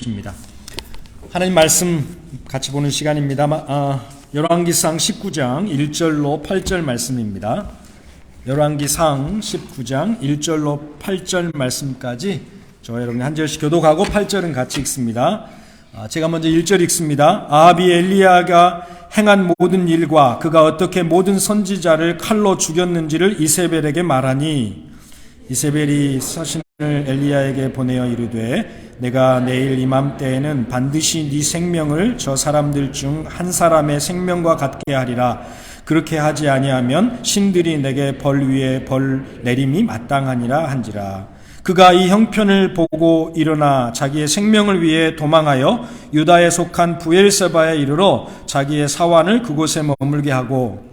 것입니다. 하나님 말씀 같이 보는 시간입니다. 열왕기상 19장 1절로 8절 말씀입니다. 열왕기상 19장 1절로 8절 말씀까지 저와 여러분이 한 절씩 교독하고 8절은 같이 읽습니다. 제가 먼저 1절 읽습니다. 아합이 엘리야가 행한 모든 일과 그가 어떻게 모든 선지자를 칼로 죽였는지를 이세벨에게 말하니, 이세벨이 서신을 엘리야에게 보내어 이르되 내가 내일 이맘때에는 반드시 네 생명을 저 사람들 중 한 사람의 생명과 같게 하리라. 그렇게 하지 아니하면 신들이 내게 벌 위에 벌 내림이 마땅하니라 한지라. 그가 이 형편을 보고 일어나 자기의 생명을 위해 도망하여 유다에 속한 부엘세바에 이르러 자기의 사환을 그곳에 머물게 하고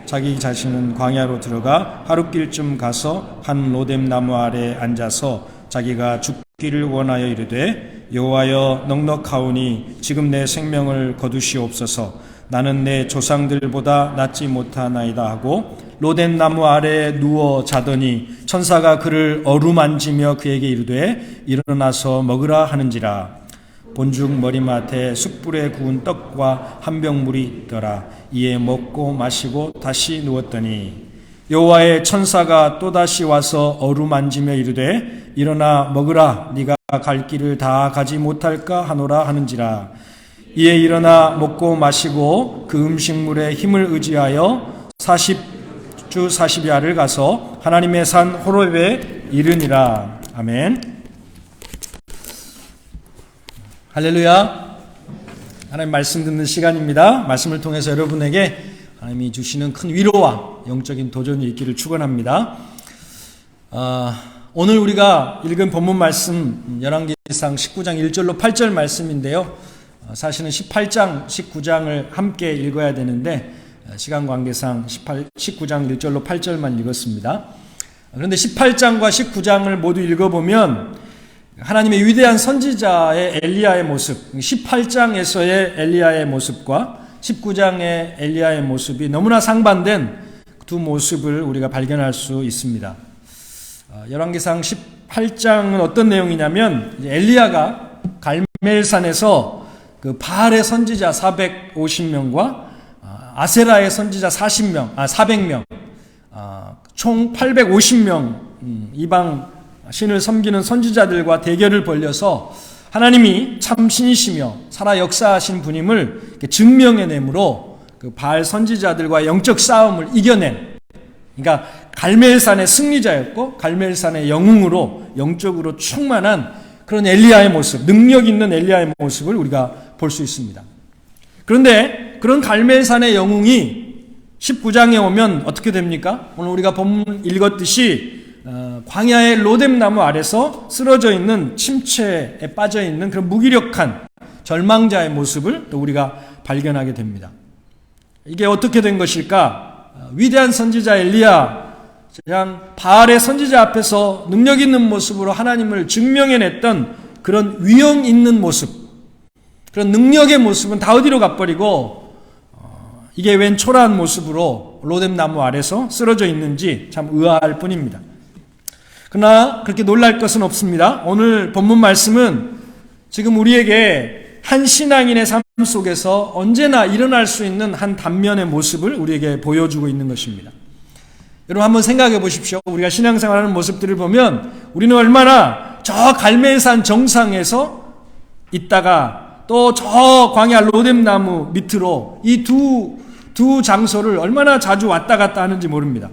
자기 자신은 광야로 들어가 하룻길쯤 가서 한 로뎀 나무 아래 앉아서 자기가 죽기를 원하여 이르되 여호와여 넉넉하오니 지금 내 생명을 거두시옵소서. 나는 내 조상들보다 낫지 못하나이다 하고 로뎀 나무 아래에 누워 자더니 천사가 그를 어루만지며 그에게 이르되 일어나서 먹으라 하는지라. 본죽 머리맡에 숯불에 구운 떡과 한 병 물이 있더라. 이에 먹고 마시고 다시 누웠더니 여호와의 천사가 또다시 와서 어루만지며 이르되 일어나 먹으라. 네가 갈 길을 다 가지 못할까 하노라 하는지라. 이에 일어나 먹고 마시고 그 음식물에 힘을 의지하여 40주 40야를 가서 하나님의 산 호렙에 이르니라. 아멘. 할렐루야. 하나님 말씀 듣는 시간입니다. 말씀을 통해서 여러분에게 하나님이 주시는 큰 위로와 영적인 도전이 있기를 축원합니다. 오늘 우리가 읽은 본문 말씀 열왕기상 19장 1절로 8절 말씀인데요. 사실은 18장, 19장을 함께 읽어야 되는데 시간 관계상 19장 1절로 8절만 읽었습니다. 그런데 18장과 19장을 모두 읽어보면 하나님의 위대한 선지자의 엘리야의 모습, 18장에서의 엘리야의 모습과 19장의 엘리야의 모습이 너무나 상반된 두 모습을 우리가 발견할 수 있습니다. 열왕기상 18장은 어떤 내용이냐면 엘리야가 갈멜산에서 그 바알의 선지자 450명과 아세라의 선지자 400명, 총 850명 이방 신을 섬기는 선지자들과 대결을 벌여서 하나님이 참 신이시며 살아 역사하신 분임을 증명해내므로 그 바알 선지자들과 영적 싸움을 이겨낸, 그러니까 갈멜산의 승리자였고 갈멜산의 영웅으로 영적으로 충만한 그런 엘리야의 모습, 능력 있는 엘리야의 모습을 우리가 볼 수 있습니다. 그런데 그런 갈멜산의 영웅이 19장에 오면 어떻게 됩니까? 오늘 우리가 본문 읽었듯이 광야의 로뎀 나무 아래서 쓰러져 있는 침체에 빠져 있는 그런 무기력한 절망자의 모습을 또 우리가 발견하게 됩니다. 이게 어떻게 된 것일까? 위대한 선지자 엘리야, 그냥 바알의 선지자 앞에서 능력 있는 모습으로 하나님을 증명해냈던 그런 위엄 있는 모습, 그런 능력의 모습은 다 어디로 가버리고 이게 웬 초라한 모습으로 로뎀 나무 아래서 쓰러져 있는지 참 의아할 뿐입니다. 그러나 그렇게 놀랄 것은 없습니다. 오늘 본문 말씀은 지금 우리에게 한 신앙인의 삶 속에서 언제나 일어날 수 있는 한 단면의 모습을 우리에게 보여주고 있는 것입니다. 여러분 한번 생각해 보십시오. 우리가 신앙생활하는 모습들을 보면 우리는 얼마나 저 갈멜산 정상에서 있다가 또 저 광야 로뎀 나무 밑으로 이 두 장소를 얼마나 자주 왔다 갔다 하는지 모릅니다.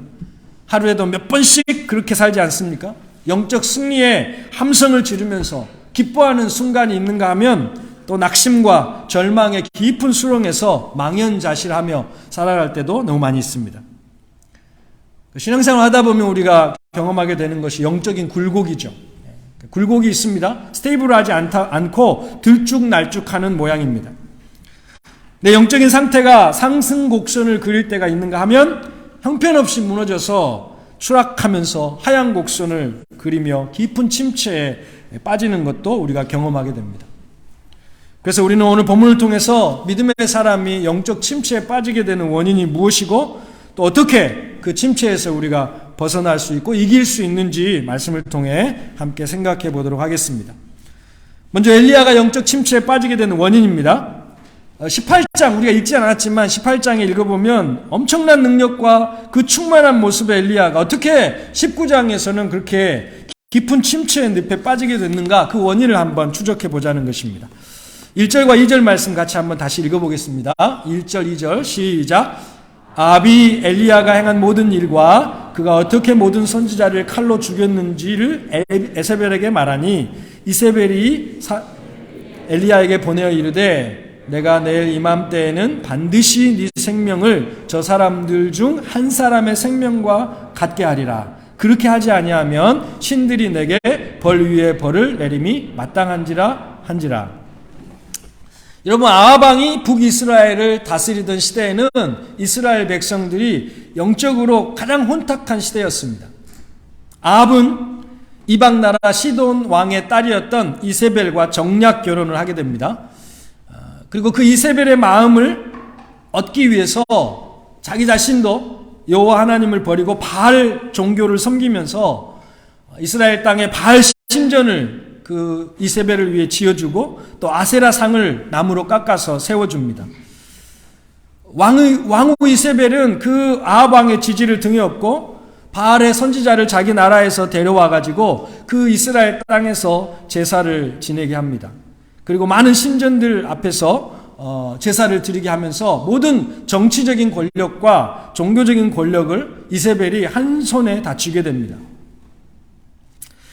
하루에도 몇 번씩 그렇게 살지 않습니까? 영적 승리의 함성을 지르면서 기뻐하는 순간이 있는가 하면 또 낙심과 절망의 깊은 수렁에서 망연자실하며 살아갈 때도 너무 많이 있습니다. 신앙생활 하다 보면 우리가 경험하게 되는 것이 영적인 굴곡이죠. 굴곡이 있습니다. 스테이블하지 않고 들쭉날쭉하는 모양입니다. 내 영적인 상태가 상승 곡선을 그릴 때가 있는가 하면 형편없이 무너져서 추락하면서 하향 곡선을 그리며 깊은 침체에 빠지는 것도 우리가 경험하게 됩니다. 그래서 우리는 오늘 본문을 통해서 믿음의 사람이 영적 침체에 빠지게 되는 원인이 무엇이고 또 어떻게 그 침체에서 우리가 벗어날 수 있고 이길 수 있는지 말씀을 통해 함께 생각해 보도록 하겠습니다. 먼저 엘리야가 영적 침체에 빠지게 되는 원인입니다. 18장 우리가 읽지 않았지만 18장에 읽어보면 엄청난 능력과 그 충만한 모습의 엘리야가 어떻게 19장에서는 그렇게 깊은 침체의 늪에 빠지게 됐는가, 그 원인을 한번 추적해 보자는 것입니다. 1절과 2절 말씀 같이 한번 다시 읽어보겠습니다. 1절 2절 시작. 아합이 엘리야가 행한 모든 일과 그가 어떻게 모든 선지자를 칼로 죽였는지를 에세벨에게 말하니 이세벨이 엘리야에게 보내어 이르되 내가 내일 이맘때에는 반드시 네 생명을 저 사람들 중 한 사람의 생명과 같게 하리라. 그렇게 하지 아니하면 신들이 내게 벌 위에 벌을 내림이 마땅한지라 한지라. 여러분, 아합 왕이 북이스라엘을 다스리던 시대에는 이스라엘 백성들이 영적으로 가장 혼탁한 시대였습니다. 아합은 이방 나라 시돈 왕의 딸이었던 이세벨과 정략 결혼을 하게 됩니다. 그리고 그 이세벨의 마음을 얻기 위해서 자기 자신도 여호와 하나님을 버리고 바알 종교를 섬기면서 이스라엘 땅에 바알 신전을 그 이세벨을 위해 지어주고 또 아세라 상을 나무로 깎아서 세워줍니다. 왕후 이세벨은 그 아합 왕의 지지를 등에 업고 바알의 선지자를 자기 나라에서 데려와 가지고 그 이스라엘 땅에서 제사를 지내게 합니다. 그리고 많은 신전들 앞에서 제사를 드리게 하면서 모든 정치적인 권력과 종교적인 권력을 이세벨이 한 손에 다 쥐게 됩니다.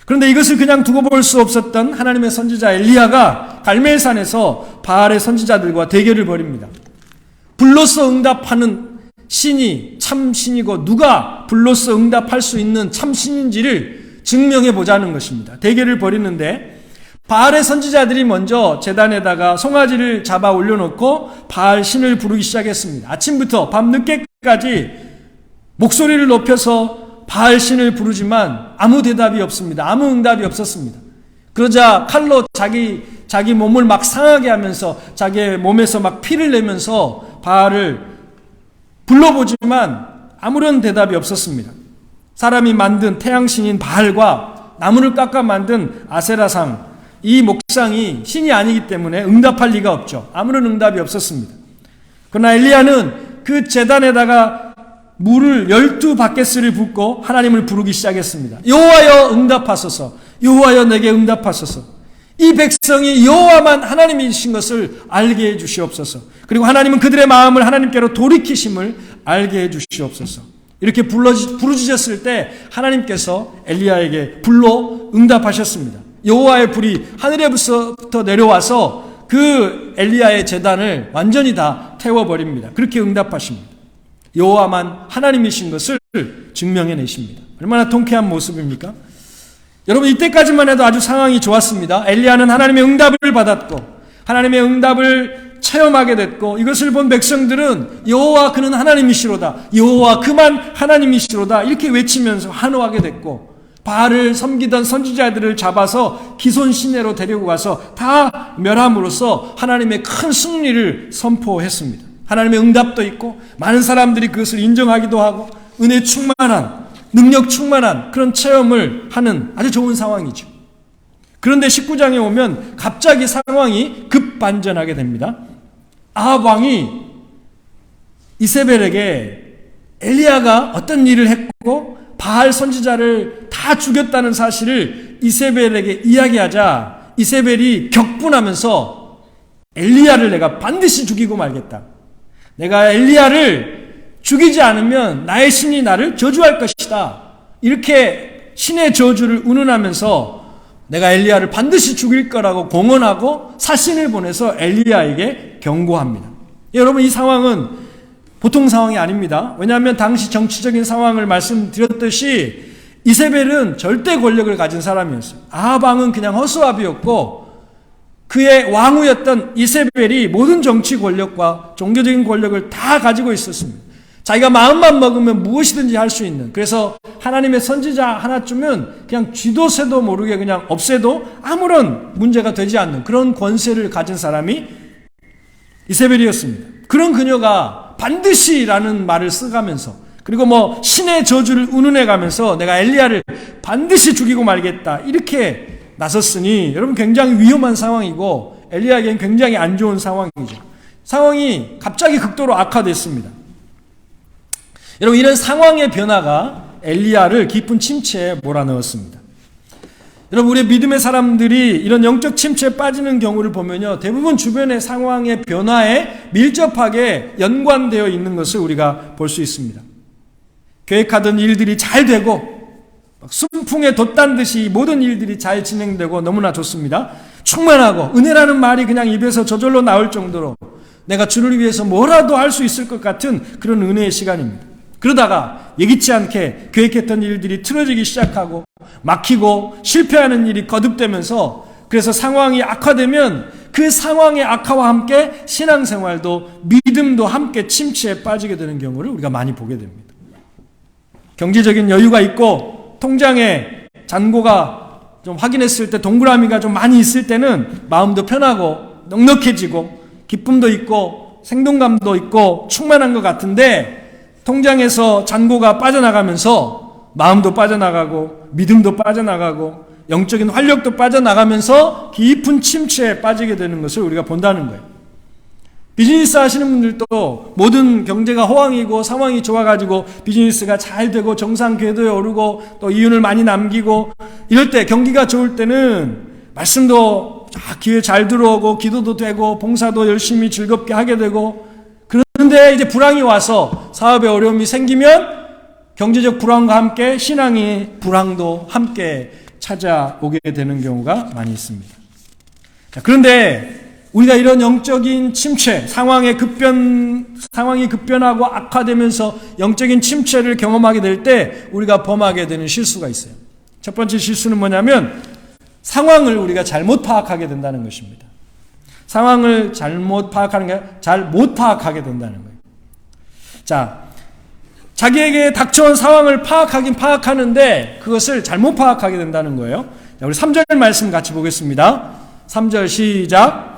그런데 이것을 그냥 두고 볼 수 없었던 하나님의 선지자 엘리야가 갈멜산에서 바알의 선지자들과 대결을 벌입니다. 불로써 응답하는 신이 참 신이고 누가 불로써 응답할 수 있는 참 신인지를 증명해 보자는 것입니다. 대결을 벌이는데 바알의 선지자들이 먼저 제단에다가 송아지를 잡아 올려놓고 바알 신을 부르기 시작했습니다. 아침부터 밤늦게까지 목소리를 높여서 바알 신을 부르지만 아무 대답이 없습니다. 아무 응답이 없었습니다. 그러자 칼로 자기 몸을 막 상하게 하면서 자기의 몸에서 막 피를 내면서 바알을 불러보지만 아무런 대답이 없었습니다. 사람이 만든 태양신인 바알과 나무를 깎아 만든 아세라상, 이 목상이 신이 아니기 때문에 응답할 리가 없죠. 아무런 응답이 없었습니다. 그러나 엘리야는 그 제단에다가 물을 12바켓을 붓고 하나님을 부르기 시작했습니다. 여호와여 응답하소서. 여호와여 내게 응답하소서. 이 백성이 여호와만 하나님이신 것을 알게 해 주시옵소서. 그리고 하나님은 그들의 마음을 하나님께로 돌이키심을 알게 해 주시옵소서. 이렇게 부르짖었을 때 하나님께서 엘리야에게 불로 응답하셨습니다. 여호와의 불이 하늘에부터 내려와서 그 엘리야의 제단을 완전히 다 태워버립니다. 그렇게 응답하십니다. 여호와만 하나님이신 것을 증명해내십니다. 얼마나 통쾌한 모습입니까? 여러분, 이때까지만 해도 아주 상황이 좋았습니다. 엘리야는 하나님의 응답을 받았고 하나님의 응답을 체험하게 됐고 이것을 본 백성들은 여호와 그는 하나님이시로다, 여호와 그만 하나님이시로다 이렇게 외치면서 환호하게 됐고 바알을 섬기던 선지자들을 잡아서 기손 시내로 데리고 가서 다 멸함으로써 하나님의 큰 승리를 선포했습니다. 하나님의 응답도 있고 많은 사람들이 그것을 인정하기도 하고 은혜 충만한, 능력 충만한 그런 체험을 하는 아주 좋은 상황이죠. 그런데 19장에 오면 갑자기 상황이 급반전하게 됩니다. 아합 왕이 이세벨에게 엘리야가 어떤 일을 했고 바알 선지자를 다 죽였다는 사실을 이세벨에게 이야기하자 이세벨이 격분하면서 엘리야를 내가 반드시 죽이고 말겠다. 내가 엘리야를 죽이지 않으면 나의 신이 나를 저주할 것이다. 이렇게 신의 저주를 운운하면서 내가 엘리야를 반드시 죽일 거라고 공언하고 사신을 보내서 엘리야에게 경고합니다. 여러분, 이 상황은 보통 상황이 아닙니다. 왜냐하면 당시 정치적인 상황을 말씀드렸듯이 이세벨은 절대 권력을 가진 사람이었어요. 아합 왕은 그냥 허수아비였고 그의 왕후였던 이세벨이 모든 정치 권력과 종교적인 권력을 다 가지고 있었습니다. 자기가 마음만 먹으면 무엇이든지 할 수 있는, 그래서 하나님의 선지자 하나쯤은 그냥 쥐도 새도 모르게 그냥 없애도 아무런 문제가 되지 않는 그런 권세를 가진 사람이 이세벨이었습니다. 그런 그녀가 반드시라는 말을 써가면서 그리고 신의 저주를 운운해가면서 내가 엘리야를 반드시 죽이고 말겠다 이렇게 나섰으니 여러분 굉장히 위험한 상황이고 엘리야에게는 굉장히 안 좋은 상황이죠. 상황이 갑자기 극도로 악화됐습니다. 여러분 이런 상황의 변화가 엘리야를 깊은 침체에 몰아넣었습니다. 여러분 우리 믿음의 사람들이 이런 영적 침체에 빠지는 경우를 보면요, 대부분 주변의 상황의 변화에 밀접하게 연관되어 있는 것을 우리가 볼 수 있습니다. 계획하던 일들이 잘 되고 순풍에 돛단 듯이 모든 일들이 잘 진행되고 너무나 좋습니다. 충만하고 은혜라는 말이 그냥 입에서 저절로 나올 정도로 내가 주를 위해서 뭐라도 할 수 있을 것 같은 그런 은혜의 시간입니다. 그러다가 예기치 않게 계획했던 일들이 틀어지기 시작하고 막히고 실패하는 일이 거듭되면서, 그래서 상황이 악화되면 그 상황의 악화와 함께 신앙생활도 믿음도 함께 침체에 빠지게 되는 경우를 우리가 많이 보게 됩니다. 경제적인 여유가 있고 통장에 잔고가 좀 확인했을 때 동그라미가 좀 많이 있을 때는 마음도 편하고 넉넉해지고 기쁨도 있고 생동감도 있고 충만한 것 같은데, 통장에서 잔고가 빠져나가면서 마음도 빠져나가고 믿음도 빠져나가고 영적인 활력도 빠져나가면서 깊은 침체에 빠지게 되는 것을 우리가 본다는 거예요. 비즈니스 하시는 분들도 모든 경제가 호황이고 상황이 좋아가지고 비즈니스가 잘 되고 정상 궤도에 오르고 또 이윤을 많이 남기고 이럴 때, 경기가 좋을 때는 말씀도 기회 잘 들어오고 기도도 되고 봉사도 열심히 즐겁게 하게 되고, 그런데 이제 불황이 와서 사업에 어려움이 생기면 경제적 불황과 함께 신앙의 불황도 함께 찾아오게 되는 경우가 많이 있습니다. 그런데 우리가 이런 영적인 침체, 상황이 급변하고 악화되면서 영적인 침체를 경험하게 될 때 우리가 범하게 되는 실수가 있어요. 첫 번째 실수는 뭐냐면 상황을 우리가 잘못 파악하게 된다는 것입니다. 상황을 잘못 파악하는 게 잘 못 파악하게 된다는 거예요. 자, 자기에게 닥쳐온 상황을 파악하긴 파악하는데 그것을 잘못 파악하게 된다는 거예요. 자, 우리 3절 말씀 같이 보겠습니다. 3절 시작.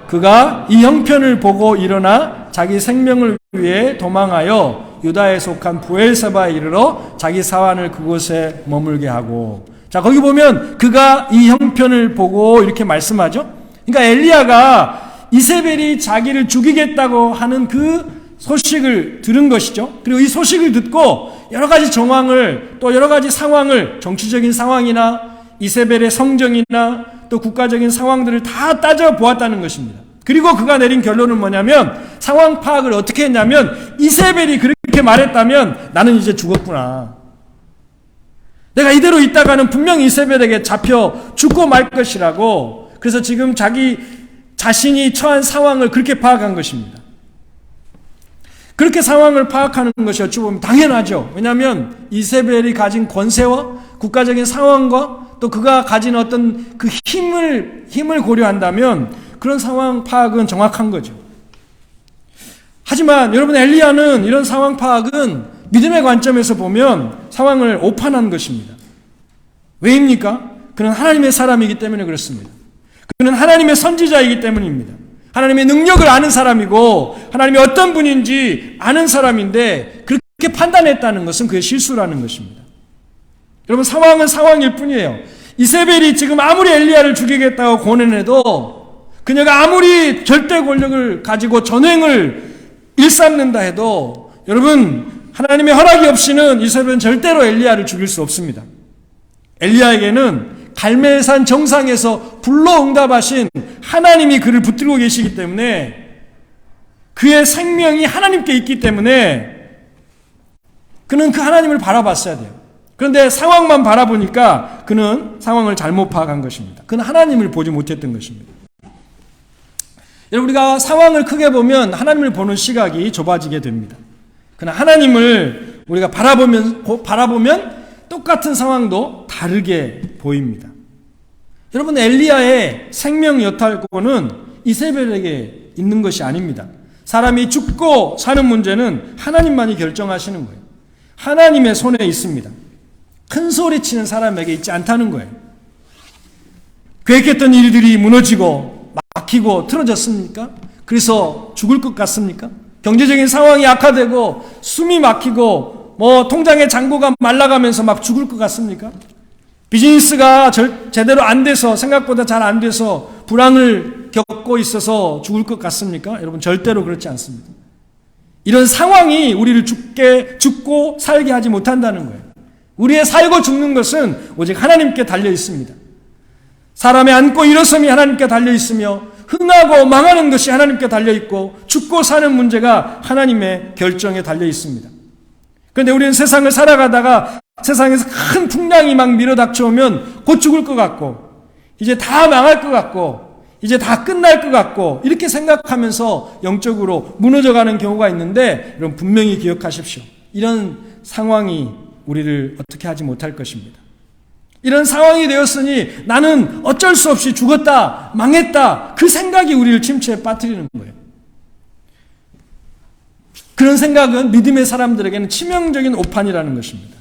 그가 이 형편을 보고 일어나 자기 생명을 위해 도망하여 유다에 속한 부엘세바에 이르러 자기 사환을 그곳에 머물게 하고. 자, 거기 보면 그가 이 형편을 보고 이렇게 말씀하죠. 그러니까 엘리야가 이세벨이 자기를 죽이겠다고 하는 그 소식을 들은 것이죠. 그리고 이 소식을 듣고 여러 가지 정황을, 또 여러 가지 상황을, 정치적인 상황이나 이세벨의 성정이나 또 국가적인 상황들을 다 따져보았다는 것입니다. 그리고 그가 내린 결론은 뭐냐면, 상황 파악을 어떻게 했냐면, 이세벨이 그렇게 말했다면 나는 이제 죽었구나. 내가 이대로 있다가는 분명히 이세벨에게 잡혀 죽고 말 것이라고. 그래서 지금 자기 자신이 처한 상황을 그렇게 파악한 것입니다. 그렇게 상황을 파악하는 것이 어찌 보면 당연하죠. 왜냐하면 이세벨이 가진 권세와 국가적인 상황과 또 그가 가진 어떤 그 힘을 고려한다면 그런 상황 파악은 정확한 거죠. 하지만 여러분, 엘리야는 이런 상황 파악은 믿음의 관점에서 보면 상황을 오판한 것입니다. 왜입니까? 그는 하나님의 사람이기 때문에 그렇습니다. 그는 하나님의 선지자이기 때문입니다. 하나님의 능력을 아는 사람이고 하나님이 어떤 분인지 아는 사람인데 그렇게 판단했다는 것은 그의 실수라는 것입니다. 여러분, 상황은 상황일 뿐이에요. 이세벨이 지금 아무리 엘리야를 죽이겠다고 권해내도, 그녀가 아무리 절대 권력을 가지고 전횡을 일삼는다 해도, 여러분, 하나님의 허락이 없이는 이세벨은 절대로 엘리야를 죽일 수 없습니다. 엘리야에게는 갈멜산 정상에서 불러 응답하신 하나님이 그를 붙들고 계시기 때문에, 그의 생명이 하나님께 있기 때문에 그는 그 하나님을 바라봤어야 돼요. 그런데 상황만 바라보니까 그는 상황을 잘못 파악한 것입니다. 그는 하나님을 보지 못했던 것입니다. 여러분, 우리가 상황을 크게 보면 하나님을 보는 시각이 좁아지게 됩니다. 그러나 하나님을 우리가 바라보면 똑같은 상황도 다르게 보입니다. 여러분, 엘리야의 생명 여탈권은 이세벨에게 있는 것이 아닙니다. 사람이 죽고 사는 문제는 하나님만이 결정하시는 거예요. 하나님의 손에 있습니다. 큰 소리 치는 사람에게 있지 않다는 거예요. 계획했던 일들이 무너지고 막히고 틀어졌습니까? 그래서 죽을 것 같습니까? 경제적인 상황이 악화되고 숨이 막히고 통장의 잔고가 말라가면서 막 죽을 것 같습니까? 비즈니스가 제대로 안 돼서, 생각보다 잘 안 돼서 불황을 겪고 있어서 죽을 것 같습니까? 여러분, 절대로 그렇지 않습니다. 이런 상황이 우리를 죽고 살게 하지 못한다는 거예요. 우리의 살고 죽는 것은 오직 하나님께 달려 있습니다. 사람의 앉고 일어섬이 하나님께 달려 있으며 흥하고 망하는 것이 하나님께 달려 있고 죽고 사는 문제가 하나님의 결정에 달려 있습니다. 그런데 우리는 세상을 살아가다가 세상에서 큰 풍랑이 막 밀어닥쳐오면 곧 죽을 것 같고 이제 다 망할 것 같고 이제 다 끝날 것 같고 이렇게 생각하면서 영적으로 무너져가는 경우가 있는데, 여러분 분명히 기억하십시오. 이런 상황이 우리를 어떻게 하지 못할 것입니다. 이런 상황이 되었으니 나는 어쩔 수 없이 죽었다, 망했다, 그 생각이 우리를 침체에 빠뜨리는 거예요. 그런 생각은 믿음의 사람들에게는 치명적인 오판이라는 것입니다.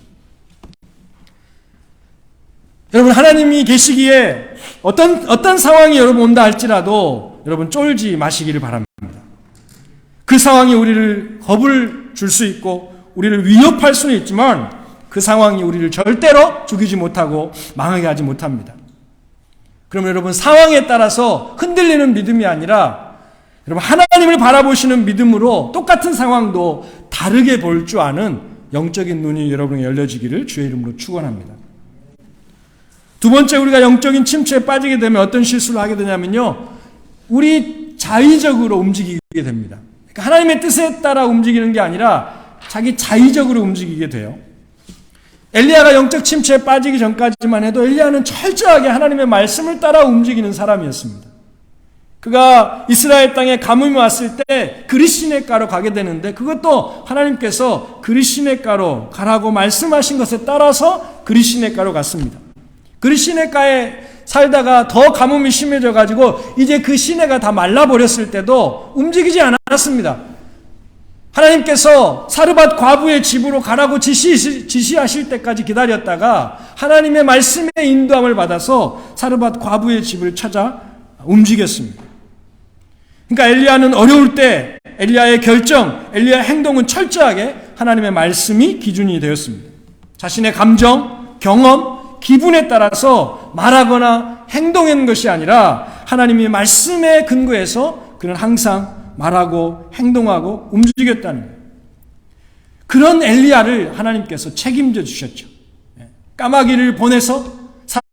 여러분, 하나님이 계시기에 어떤 상황이 여러분 온다 할지라도 여러분 쫄지 마시기를 바랍니다. 그 상황이 우리를 겁을 줄 수 있고 우리를 위협할 수는 있지만 그 상황이 우리를 절대로 죽이지 못하고 망하게 하지 못합니다. 그러면 여러분, 상황에 따라서 흔들리는 믿음이 아니라 여러분 하나님을 바라보시는 믿음으로 똑같은 상황도 다르게 볼 줄 아는 영적인 눈이 여러분에게 열려지기를 주의 이름으로 축원합니다. 두 번째, 우리가 영적인 침체에 빠지게 되면 어떤 실수를 하게 되냐면요, 우리 자의적으로 움직이게 됩니다. 그러니까 하나님의 뜻에 따라 움직이는 게 아니라 자기 자의적으로 움직이게 돼요. 엘리야가 영적 침체에 빠지기 전까지만 해도 엘리야는 철저하게 하나님의 말씀을 따라 움직이는 사람이었습니다. 그가 이스라엘 땅에 가뭄이 왔을 때 그리시네가로 가게 되는데, 그것도 하나님께서 그리시네가로 가라고 말씀하신 것에 따라서 그리시네가로 갔습니다. 그리시네가에 살다가 더 가뭄이 심해져 가지고 이제 그 시내가 다 말라버렸을 때도 움직이지 않았습니다. 하나님께서 사르밧 과부의 집으로 가라고 지시하실 때까지 기다렸다가 하나님의 말씀의 인도함을 받아서 사르밧 과부의 집을 찾아 움직였습니다. 그러니까 엘리야는 어려울 때 엘리야의 결정, 엘리야의 행동은 철저하게 하나님의 말씀이 기준이 되었습니다. 자신의 감정, 경험, 기분에 따라서 말하거나 행동하는 것이 아니라 하나님의 말씀에 근거해서 그는 항상 말하고 행동하고 움직였다는 거예요. 그런 엘리야를 하나님께서 책임져 주셨죠. 까마귀를 보내서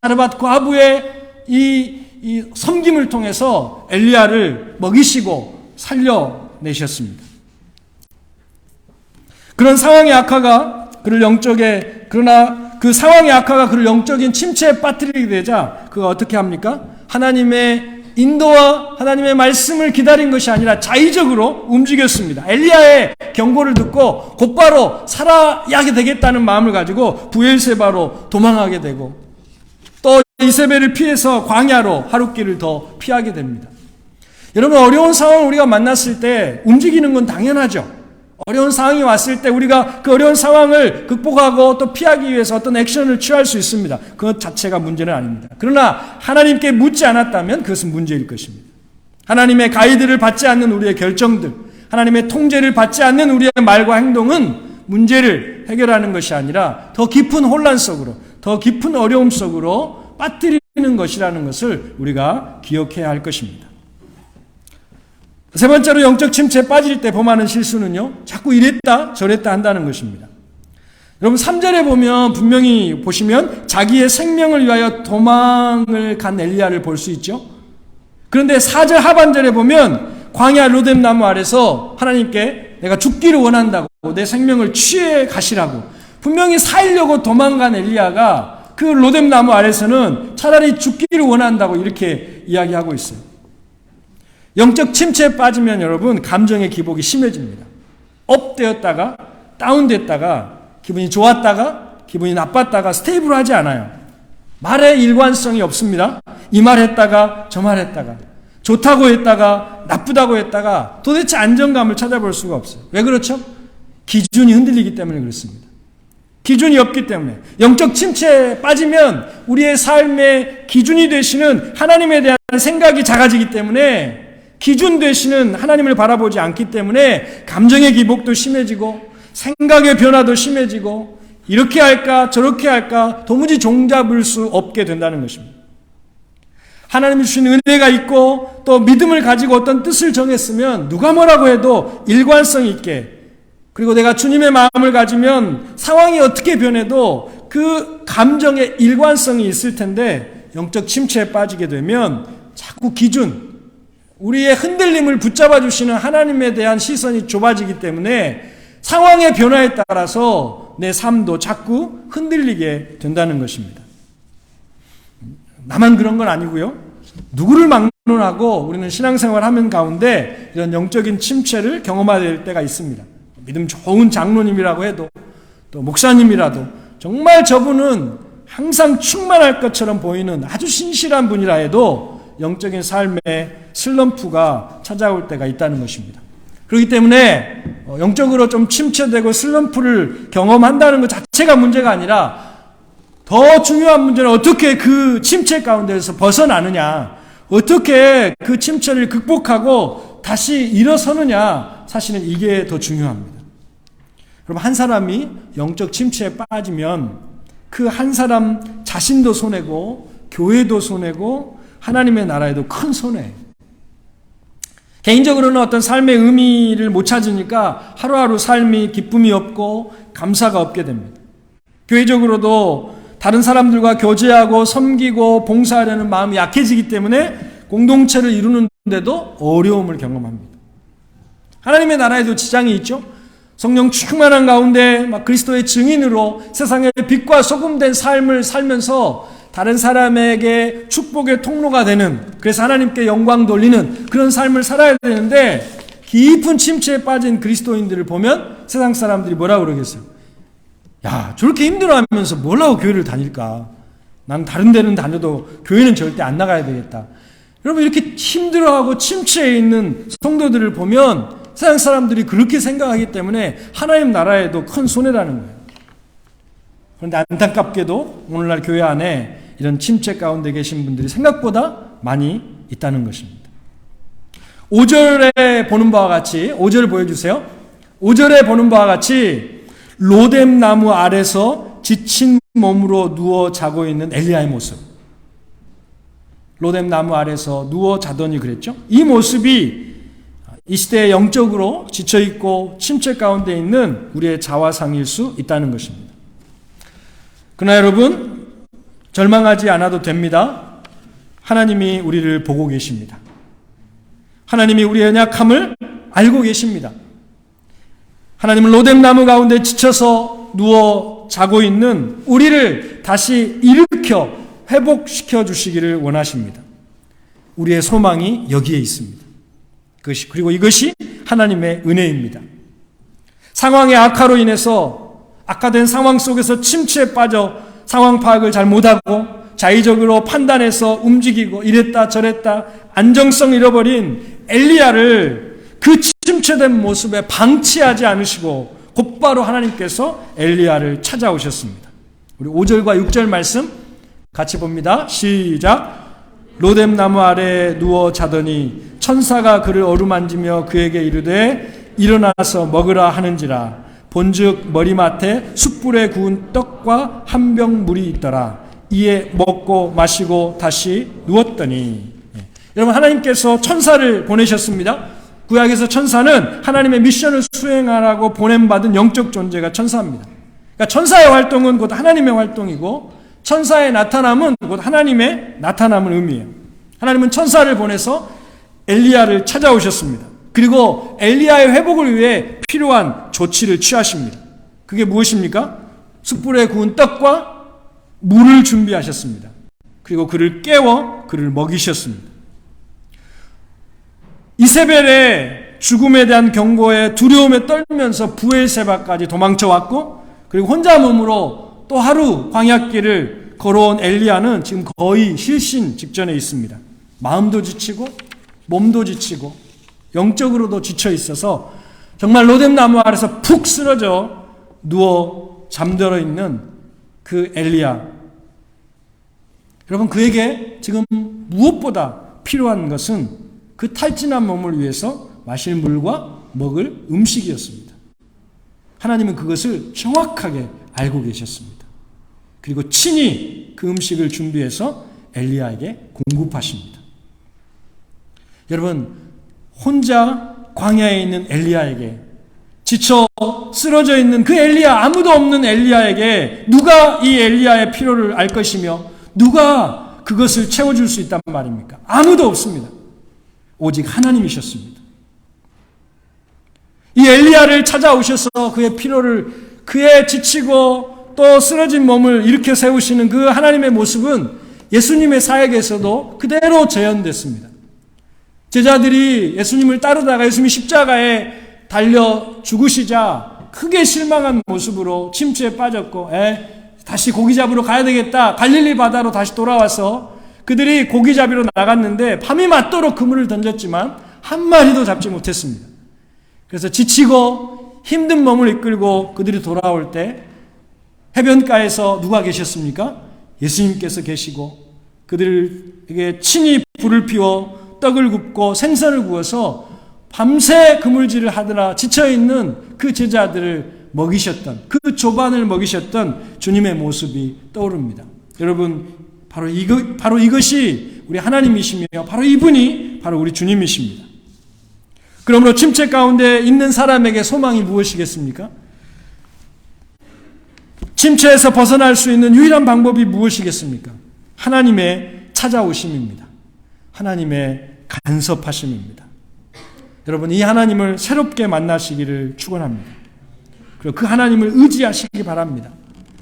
사르밧 과부의 이 섬김을 통해서 엘리야를 먹이시고 살려내셨습니다. 그런 상황의 악화가 그를 그 상황의 악화가 그를 영적인 침체에 빠뜨리게 되자 그가 어떻게 합니까? 하나님의 인도와 하나님의 말씀을 기다린 것이 아니라 자의적으로 움직였습니다. 엘리야의 경고를 듣고 곧바로 살아야 되겠다는 마음을 가지고 부엘세바로 도망하게 되고 또 이세벨을 피해서 광야로 하룻길을 더 피하게 됩니다. 여러분, 어려운 상황을 우리가 만났을 때 움직이는 건 당연하죠. 어려운 상황이 왔을 때 우리가 그 어려운 상황을 극복하고 또 피하기 위해서 어떤 액션을 취할 수 있습니다. 그것 자체가 문제는 아닙니다. 그러나 하나님께 묻지 않았다면 그것은 문제일 것입니다. 하나님의 가이드를 받지 않는 우리의 결정들, 하나님의 통제를 받지 않는 우리의 말과 행동은 문제를 해결하는 것이 아니라 더 깊은 혼란 속으로, 더 깊은 어려움 속으로 빠뜨리는 것이라는 것을 우리가 기억해야 할 것입니다. 세 번째로 영적 침체에 빠질 때 범하는 실수는요, 자꾸 이랬다 저랬다 한다는 것입니다. 여러분 3절에 보면 분명히 보시면 자기의 생명을 위하여 도망을 간 엘리야를 볼 수 있죠. 그런데 4절 하반절에 보면 광야 로뎀나무 아래서 하나님께 내가 죽기를 원한다고, 내 생명을 취해 가시라고 분명히 살려고 도망간 엘리야가 그 로뎀나무 아래서는 차라리 죽기를 원한다고 이렇게 이야기하고 있어요. 영적 침체에 빠지면 여러분 감정의 기복이 심해집니다. 업되었다가 다운됐다가 기분이 좋았다가 기분이 나빴다가 스테이블하지 않아요. 말에 일관성이 없습니다. 이 말 했다가 저 말 했다가 좋다고 했다가 나쁘다고 했다가 도대체 안정감을 찾아볼 수가 없어요. 왜 그렇죠? 기준이 흔들리기 때문에 그렇습니다. 기준이 없기 때문에. 영적 침체에 빠지면 우리의 삶의 기준이 되시는 하나님에 대한 생각이 작아지기 때문에, 기준 되시는 하나님을 바라보지 않기 때문에 감정의 기복도 심해지고 생각의 변화도 심해지고 이렇게 할까 저렇게 할까 도무지 종잡을 수 없게 된다는 것입니다. 하나님이 주신 은혜가 있고 또 믿음을 가지고 어떤 뜻을 정했으면 누가 뭐라고 해도 일관성 있게, 그리고 내가 주님의 마음을 가지면 상황이 어떻게 변해도 그 감정의 일관성이 있을 텐데, 영적 침체에 빠지게 되면 자꾸 기준, 우리의 흔들림을 붙잡아 주시는 하나님에 대한 시선이 좁아지기 때문에 상황의 변화에 따라서 내 삶도 자꾸 흔들리게 된다는 것입니다. 나만 그런 건 아니고요. 누구를 막론하고 우리는 신앙생활 하는 가운데 이런 영적인 침체를 경험하게 될 때가 있습니다. 믿음 좋은 장로님이라고 해도, 또 목사님이라도 정말 저분은 항상 충만할 것처럼 보이는 아주 신실한 분이라 해도 영적인 삶에 슬럼프가 찾아올 때가 있다는 것입니다. 그렇기 때문에 영적으로 좀 침체되고 슬럼프를 경험한다는 것 자체가 문제가 아니라, 더 중요한 문제는 어떻게 그 침체 가운데서 벗어나느냐, 어떻게 그 침체를 극복하고 다시 일어서느냐, 사실은 이게 더 중요합니다. 그럼 한 사람이 영적 침체에 빠지면 그 한 사람 자신도 손해고 교회도 손해고 하나님의 나라에도 큰 손해예요. 개인적으로는 어떤 삶의 의미를 못 찾으니까 하루하루 삶이 기쁨이 없고 감사가 없게 됩니다. 교회적으로도 다른 사람들과 교제하고 섬기고 봉사하려는 마음이 약해지기 때문에 공동체를 이루는데도 어려움을 경험합니다. 하나님의 나라에도 지장이 있죠. 성령 충만한 가운데 막 그리스도의 증인으로 세상의 빛과 소금된 삶을 살면서 다른 사람에게 축복의 통로가 되는, 그래서 하나님께 영광 돌리는 그런 삶을 살아야 되는데, 깊은 침체에 빠진 그리스도인들을 보면 세상 사람들이 뭐라고 그러겠어요? 야, 저렇게 힘들어하면서 뭘 하고 교회를 다닐까? 난 다른 데는 다녀도 교회는 절대 안 나가야 되겠다. 여러분, 이렇게 힘들어하고 침체에 있는 성도들을 보면 세상 사람들이 그렇게 생각하기 때문에 하나님 나라에도 큰 손해라는 거예요. 그런데 안타깝게도 오늘날 교회 안에 이런 침체 가운데 계신 분들이 생각보다 많이 있다는 것입니다. 5절에 보는 바와 같이, 5절 보여주세요. 5절에 보는 바와 같이 로뎀 나무 아래서 지친 몸으로 누워 자고 있는 엘리야의 모습. 로뎀 나무 아래서 누워 자더니 그랬죠. 이 모습이 이 시대에 영적으로 지쳐있고 침체 가운데 있는 우리의 자화상일 수 있다는 것입니다. 그러나 여러분, 절망하지 않아도 됩니다. 하나님이 우리를 보고 계십니다. 하나님이 우리의 연약함을 알고 계십니다. 하나님은 로뎀 나무 가운데 지쳐서 누워 자고 있는 우리를 다시 일으켜 회복시켜 주시기를 원하십니다. 우리의 소망이 여기에 있습니다. 그리고 이것이 하나님의 은혜입니다. 상황의 악화로 인해서 악화된 상황 속에서 침체에 빠져 상황 파악을 잘 못하고 자의적으로 판단해서 움직이고 이랬다 저랬다 안정성 잃어버린 엘리야를 그 침체된 모습에 방치하지 않으시고 곧바로 하나님께서 엘리야를 찾아오셨습니다. 우리 5절과 6절 말씀 같이 봅니다. 시작. 로뎀 나무 아래 누워 자더니 천사가 그를 어루만지며 그에게 이르되 일어나서 먹으라 하는지라. 본즉 머리맡에 숯불에 구운 떡과 한 병 물이 있더라. 이에 먹고 마시고 다시 누웠더니. 여러분, 하나님께서 천사를 보내셨습니다. 구약에서 천사는 하나님의 미션을 수행하라고 보냄받은 영적 존재가 천사입니다. 그러니까 천사의 활동은 곧 하나님의 활동이고 천사의 나타남은 곧 하나님의 나타남을 의미해요. 하나님은 천사를 보내서 엘리야를 찾아오셨습니다. 그리고 엘리야의 회복을 위해 필요한 조치를 취하십니다. 그게 무엇입니까? 숯불에 구운 떡과 물을 준비하셨습니다. 그리고 그를 깨워 그를 먹이셨습니다. 이세벨의 죽음에 대한 경고에 두려움에 떨면서 부엘세바까지 도망쳐왔고, 그리고 혼자 몸으로 또 하루 광야길을 걸어온 엘리야는 지금 거의 실신 직전에 있습니다. 마음도 지치고 몸도 지치고 영적으로도 지쳐 있어서 정말 로뎀 나무 아래서 푹 쓰러져 누워 잠들어 있는 그 엘리야. 여러분, 그에게 지금 무엇보다 필요한 것은 그 탈진한 몸을 위해서 마실 물과 먹을 음식이었습니다. 하나님은 그것을 정확하게 알고 계셨습니다. 그리고 친히 그 음식을 준비해서 엘리야에게 공급하십니다. 여러분, 혼자 광야에 있는 엘리야에게, 지쳐 쓰러져 있는 그 엘리야, 아무도 없는 엘리야에게 누가 이 엘리야의 필요를 알 것이며 누가 그것을 채워줄 수 있단 말입니까? 아무도 없습니다. 오직 하나님이셨습니다. 이 엘리야를 찾아오셔서 그의 필요를, 그의 지치고 또 쓰러진 몸을 일으켜 세우시는 그 하나님의 모습은 예수님의 사역에서도 그대로 재현됐습니다. 제자들이 예수님을 따르다가 예수님이 십자가에 달려 죽으시자 크게 실망한 모습으로 침체에 빠졌고, 다시 고기 잡으러 가야 되겠다. 갈릴리 바다로 다시 돌아와서 그들이 고기 잡으러 나갔는데 밤이 맞도록 그물을 던졌지만 한 마리도 잡지 못했습니다. 그래서 지치고 힘든 몸을 이끌고 그들이 돌아올 때 해변가에서 누가 계셨습니까? 예수님께서 계시고 그들에게 친히 불을 피워 떡을 굽고 생선을 구워서 밤새 그물질을 하느라 지쳐있는 그 제자들을 먹이셨던, 그 조반을 먹이셨던 주님의 모습이 떠오릅니다. 여러분, 바로 이것이 우리 하나님이시며 바로 이분이 바로 우리 주님이십니다. 그러므로 침체 가운데 있는 사람에게 소망이 무엇이겠습니까? 침체에서 벗어날 수 있는 유일한 방법이 무엇이겠습니까? 하나님의 찾아오심입니다. 하나님의 간섭하심입니다. 여러분, 이 하나님을 새롭게 만나시기를 축원합니다. 그리고 그 하나님을 의지하시기 바랍니다.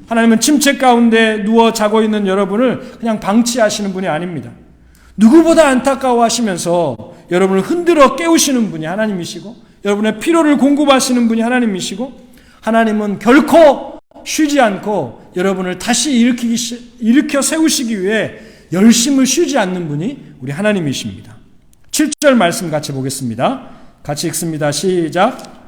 하나님은 침체 가운데 누워 자고 있는 여러분을 그냥 방치하시는 분이 아닙니다. 누구보다 안타까워하시면서 여러분을 흔들어 깨우시는 분이 하나님이시고, 여러분의 필요를 공급하시는 분이 하나님이시고, 하나님은 결코 쉬지 않고 여러분을 다시 일으켜 세우시기 위해 열심을 쉬지 않는 분이 우리 하나님이십니다. 7절 말씀 같이 보겠습니다. 같이 읽습니다. 시작.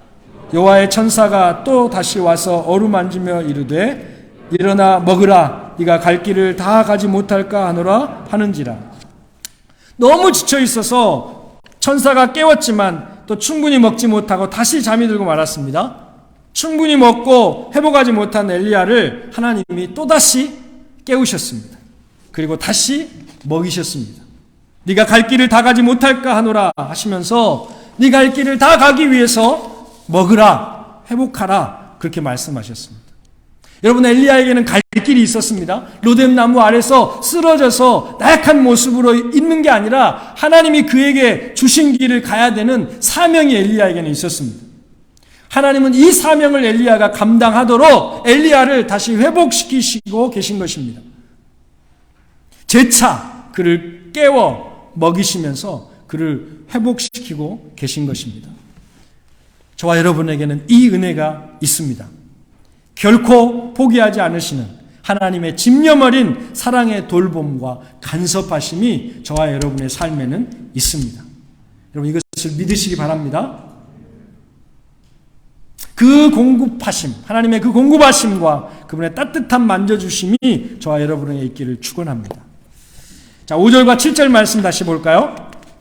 여호와의 천사가 또 다시 와서 어루만지며 이르되 일어나 먹으라. 네가 갈 길을 다 가지 못할까 하노라 하는지라. 너무 지쳐 있어서 천사가 깨웠지만 또 충분히 먹지 못하고 다시 잠이 들고 말았습니다. 충분히 먹고 회복하지 못한 엘리야를 하나님이 또다시 깨우셨습니다. 그리고 다시 먹이셨습니다. 네가 갈 길을 다 가지 못할까 하노라 하시면서 네 갈 길을 다 가기 위해서 먹으라, 회복하라, 그렇게 말씀하셨습니다. 여러분, 엘리야에게는 갈 길이 있었습니다. 로뎀나무 아래서 쓰러져서 나약한 모습으로 있는 게 아니라 하나님이 그에게 주신 길을 가야 되는 사명이 엘리야에게는 있었습니다. 하나님은 이 사명을 엘리야가 감당하도록 엘리야를 다시 회복시키시고 계신 것입니다. 재차 그를 깨워 먹이시면서 그를 회복시키고 계신 것입니다. 저와 여러분에게는 이 은혜가 있습니다. 결코 포기하지 않으시는 하나님의 집념 어린 사랑의 돌봄과 간섭하심이 저와 여러분의 삶에는 있습니다. 여러분, 이것을 믿으시기 바랍니다. 그 공급하심, 하나님의 그 공급하심과 그분의 따뜻한 만져주심이 저와 여러분에게 있기를 축원합니다. 자, 5절과 7절 말씀 다시 볼까요?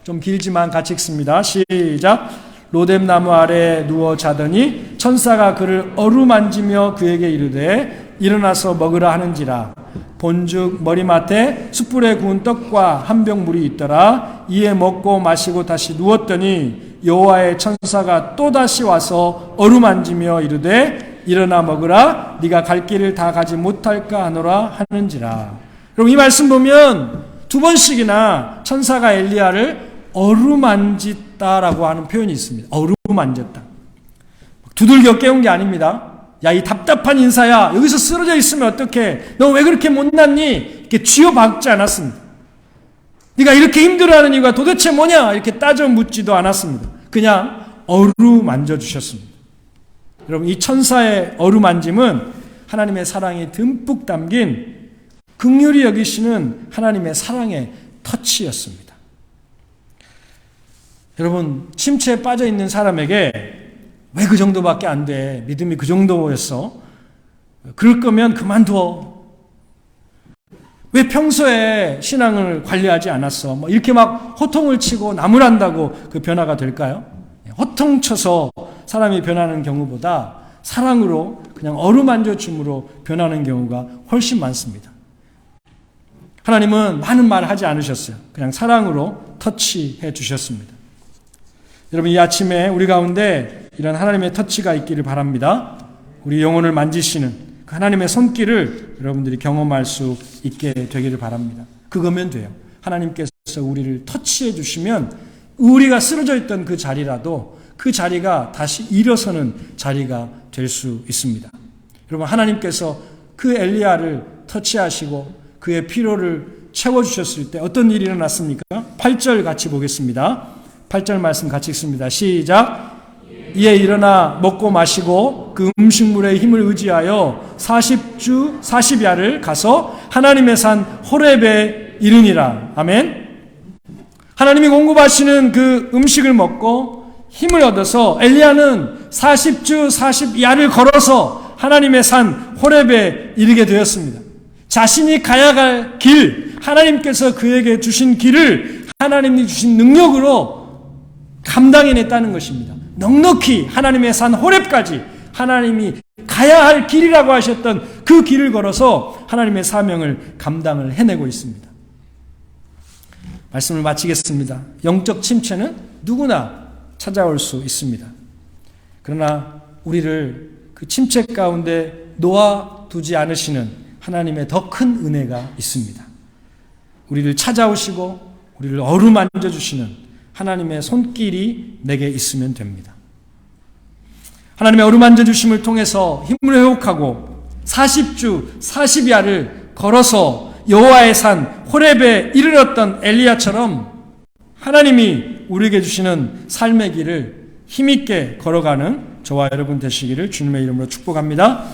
좀 길지만 같이 읽습니다. 시작. 로뎀나무 아래에 누워 자더니 천사가 그를 어루만지며 그에게 이르되 일어나서 먹으라 하는지라. 본즉 머리맡에 숯불에 구운 떡과 한 병 물이 있더라. 이에 먹고 마시고 다시 누웠더니 여호와의 천사가 또다시 와서 어루만지며 이르되 일어나 먹으라. 네가 갈 길을 다 가지 못할까 하노라 하는지라. 그럼 이 말씀 보면 두 번씩이나 천사가 엘리야를 어루만졌다라고 하는 표현이 있습니다. 어루만졌다. 두들겨 깨운 게 아닙니다. 야, 이 답답한 인사야, 여기서 쓰러져 있으면 어떡해? 너 왜 그렇게 못났니? 이렇게 쥐어박지 않았습니다. 네가 이렇게 힘들어하는 이유가 도대체 뭐냐? 이렇게 따져 묻지도 않았습니다. 그냥 어루만져 주셨습니다. 여러분, 이 천사의 어루만짐은 하나님의 사랑이 듬뿍 담긴 긍휼히 여기시는 하나님의 사랑의 터치였습니다. 여러분, 침체에 빠져 있는 사람에게 왜 그 정도밖에 안 돼? 믿음이 그 정도였어? 그럴 거면 그만둬. 왜 평소에 신앙을 관리하지 않았어? 뭐 이렇게 막 호통을 치고 나무란다고 그 변화가 될까요? 호통쳐서 사람이 변하는 경우보다 사랑으로 그냥 어루만져 줌으로 변하는 경우가 훨씬 많습니다. 하나님은 많은 말 하지 않으셨어요. 그냥 사랑으로 터치해 주셨습니다. 여러분, 이 아침에 우리 가운데 이런 하나님의 터치가 있기를 바랍니다. 우리 영혼을 만지시는 그 하나님의 손길을 여러분들이 경험할 수 있게 되기를 바랍니다. 그거면 돼요. 하나님께서 우리를 터치해 주시면 우리가 쓰러져 있던 그 자리라도 그 자리가 다시 일어서는 자리가 될 수 있습니다. 여러분, 하나님께서 그 엘리야를 터치하시고 그의 피로를 채워주셨을 때 어떤 일이 일어났습니까? 8절 같이 보겠습니다. 8절 말씀 같이 읽습니다. 시작. 이에 일어나 먹고 마시고 그 음식물의 힘을 의지하여 40주 40야를 가서 하나님의 산 호렙에 이르니라. 아멘. 하나님이 공급하시는 그 음식을 먹고 힘을 얻어서 엘리야는 40주 40야를 걸어서 하나님의 산 호렙에 이르게 되었습니다. 자신이 가야 갈 길, 하나님께서 그에게 주신 길을 하나님이 주신 능력으로 감당해냈다는 것입니다. 넉넉히 하나님의 산 호렙까지 하나님이 가야 할 길이라고 하셨던 그 길을 걸어서 하나님의 사명을 감당을 해내고 있습니다. 말씀을 마치겠습니다. 영적 침체는 누구나 찾아올 수 있습니다. 그러나 우리를 그 침체 가운데 놓아두지 않으시는 하나님의 더 큰 은혜가 있습니다. 우리를 찾아오시고 우리를 어루만져 주시는 하나님의 손길이 내게 있으면 됩니다. 하나님의 어루만져 주심을 통해서 힘을 회복하고 40주 40야를 걸어서 여호와의 산 호렙에 이르렀던 엘리야처럼 하나님이 우리에게 주시는 삶의 길을 힘있게 걸어가는 저와 여러분 되시기를 주님의 이름으로 축복합니다.